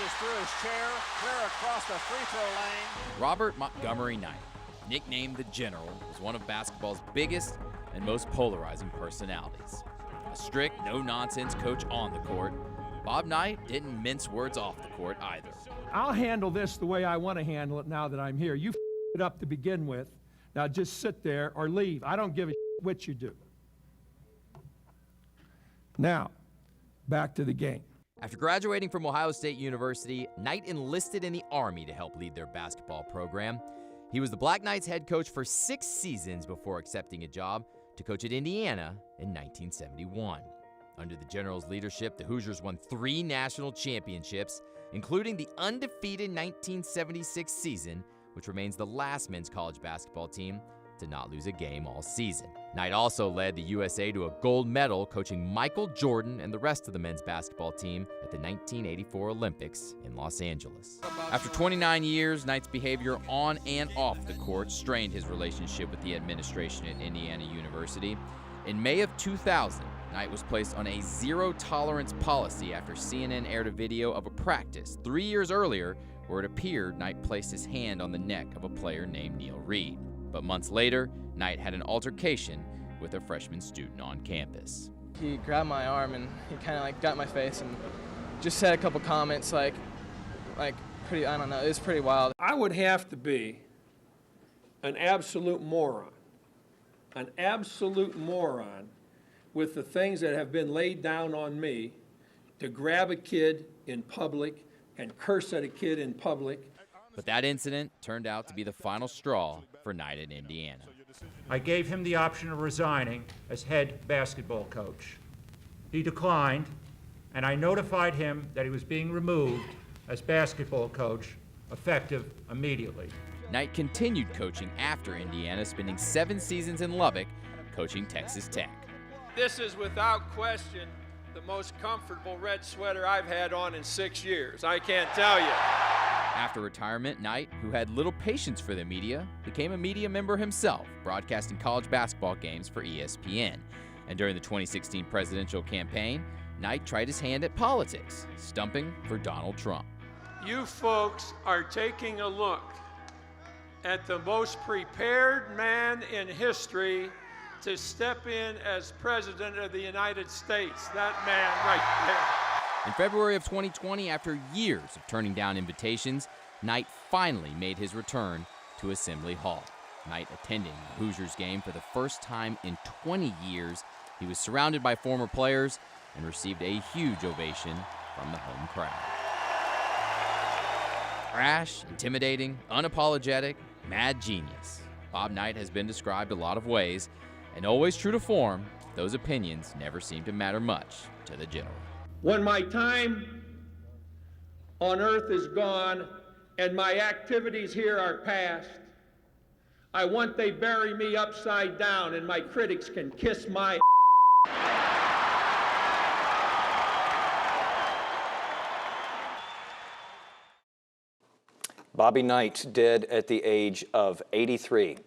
bounces through his chair, clear across the free throw lane. Robert Montgomery Knight, nicknamed the General, was one of basketball's biggest and most polarizing personalities. A strict, no-nonsense coach on the court, Bob Knight didn't mince words off the court either. I'll handle this the way I want to handle it now that I'm here. You it up to begin with. Now just sit there or leave. I don't give a what you do. Now, back to the game. After graduating from Ohio State University, Knight enlisted in the Army to help lead their basketball program. He was the Black Knights head coach for 6 seasons before accepting a job to coach at Indiana in 1971. Under the General's leadership, the Hoosiers won 3 national championships, including the undefeated 1976 season, which remains the last men's college basketball team to not lose a game all season. Knight also led the USA to a gold medal, coaching Michael Jordan and the rest of the men's basketball team at the 1984 Olympics in Los Angeles. After 29 years, Knight's behavior on and off the court strained his relationship with the administration at Indiana University. In May of 2000, Knight was placed on a zero-tolerance policy after CNN aired a video of a practice 3 years earlier where it appeared Knight placed his hand on the neck of a player named Neil Reed. But months later, Knight had an altercation with a freshman student on campus. He grabbed my arm and he kind of got in my face and just said a couple comments like pretty, I don't know, it was pretty wild. I would have to be an absolute moron with the things that have been laid down on me to grab a kid in public and curse at a kid in public. But that incident turned out to be the final straw for Knight at Indiana. I gave him the option of resigning as head basketball coach. He declined, and I notified him that he was being removed as basketball coach, effective immediately. Knight continued coaching after Indiana, spending 7 seasons in Lubbock, coaching Texas Tech. This is without question the most comfortable red sweater I've had on in 6 years, I can't tell you. After retirement, Knight, who had little patience for the media, became a media member himself, broadcasting college basketball games for ESPN. And during the 2016 presidential campaign, Knight tried his hand at politics, stumping for Donald Trump. You folks are taking a look at the most prepared man in history to step in as President of the United States. That man right there. In February of 2020, after years of turning down invitations, Knight finally made his return to Assembly Hall. Knight attending the Hoosiers game for the first time in 20 years. He was surrounded by former players and received a huge ovation from the home crowd. Brash, intimidating, unapologetic, mad genius. Bob Knight has been described a lot of ways, and always true to form, those opinions never seem to matter much to the General. When my time on earth is gone and my activities here are past, I want they bury me upside down and my critics can kiss my Bobby Knight, dead at the age of 83.